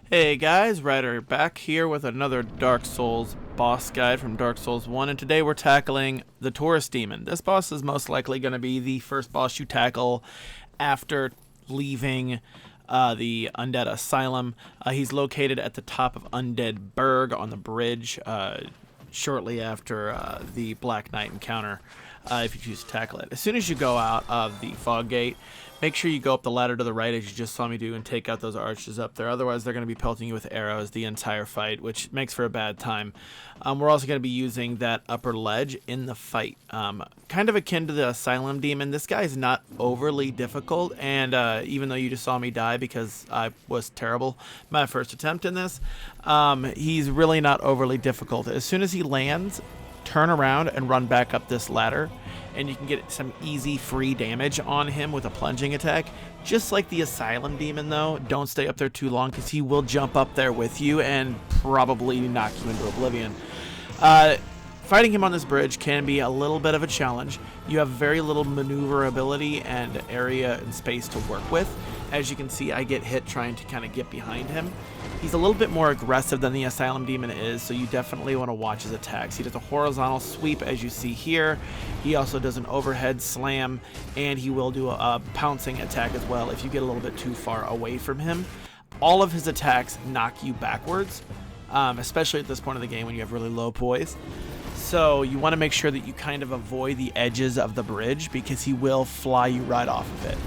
Hey guys, Ryder back here with another Dark Souls boss guide from Dark Souls 1, and today we're tackling the Taurus demon. This boss is most likely going to be the first boss you tackle after leaving the Undead Asylum. He's located at the top of Undead Berg on the bridge shortly after the Black Knight encounter, if you choose to tackle it. As soon as you go out of the fog gate, make sure you go up the ladder to the right as you just saw me do and take out those archers up there. Otherwise, they're going to be pelting you with arrows the entire fight, which makes for a bad time. We're also going to be using that upper ledge in the fight. Kind of akin to the Asylum Demon, this guy is not overly difficult, and even though you just saw me die because I was terrible my first attempt in this, he's really not overly difficult. As soon as he lands, turn around and run back up this ladder, and you can get some easy free damage on him with a plunging attack. Just like the Asylum Demon though, don't stay up there too long because he will jump up there with you and probably knock you into oblivion. Fighting him on this bridge can be a little bit of a challenge. You have very little maneuverability and area and space to work with. As you can see, I get hit trying to kind of get behind him. He's a little bit more aggressive than the Asylum Demon is, so you definitely want to watch his attacks. He does a horizontal sweep, as you see here. He also does an overhead slam, and he will do a pouncing attack as well if you get a little bit too far away from him. All of his attacks knock you backwards, especially at this point of the game when you have really low poise. So you want to make sure that you kind of avoid the edges of the bridge because he will fly you right off of it.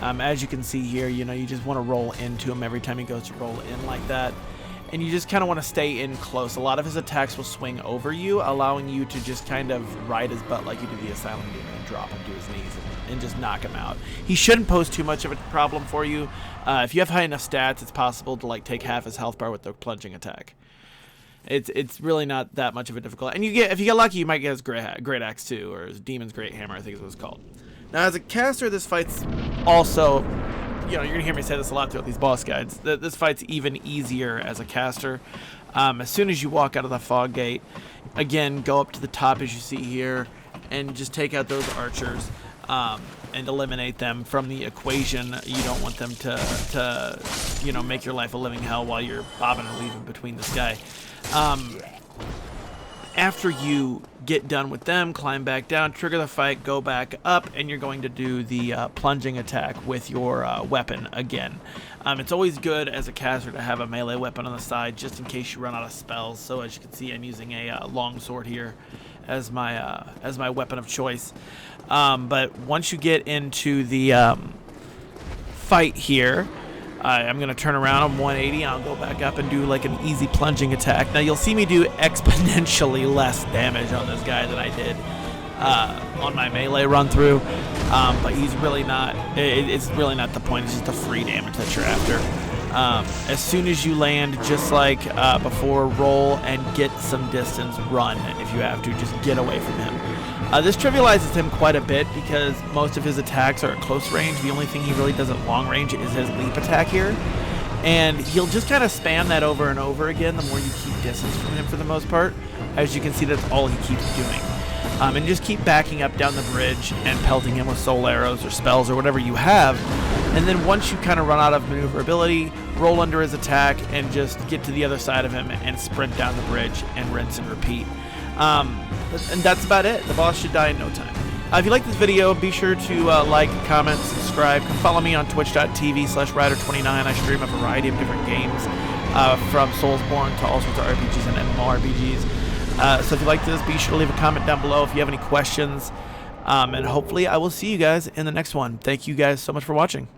As you can see here, you just want to roll into him every time he goes to roll in like that. And you just kind of want to stay in close. A lot of his attacks will swing over you, allowing you to just kind of ride his butt like you do the Asylum Demon and drop him to his knees and just knock him out. He shouldn't pose too much of a problem for you. If you have high enough stats, it's possible to take half his health bar with the plunging attack. It's really not that much of a difficult. And if you get lucky, you might get his great axe too, or his demon's great hammer, I think is what it's called. Now, as a caster, this fight's also, you're gonna hear me say this a lot throughout these boss guides. This fight's even easier as a caster. As soon as you walk out of the fog gate, again, go up to the top as you see here, and just take out those archers and eliminate them from the equation. You don't want them to make your life a living hell while you're bobbing and weaving between this guy. After you get done with them, climb back down, trigger the fight, go back up, and you're going to do the plunging attack with your weapon again. It's always good as a caster to have a melee weapon on the side just in case you run out of spells. So as you can see, I'm using a long sword here as my weapon of choice. But once you get into the fight here, I'm going to turn around on 180 and I'll go back up and do like an easy plunging attack. Now you'll see me do exponentially less damage on this guy than I did on my melee run through, but he's really not, it's really not the point. It's just the free damage that you're after. As soon as you land, just like before, roll and get some distance, run if you have to, just get away from him. This trivializes him quite a bit because most of his attacks are at close range. The only thing he really does at long range is his leap attack here. And he'll just kind of spam that over and over again the more you keep distance from him for the most part. As you can see, that's all he keeps doing. And just keep backing up down the bridge and pelting him with soul arrows or spells or whatever you have. And then once you kind of run out of maneuverability, roll under his attack and just get to the other side of him and sprint down the bridge and rinse and repeat. And that's about it. The boss should die in no time. If you like this video, be sure to like, comment, subscribe. Come follow me on twitch.tv/Ryder29. I stream a variety of different games, from Soulsborne to all sorts of RPGs and MMORPGs. So if you like this, be sure to leave a comment down below if you have any questions. And hopefully I will see you guys in the next one. Thank you guys so much for watching.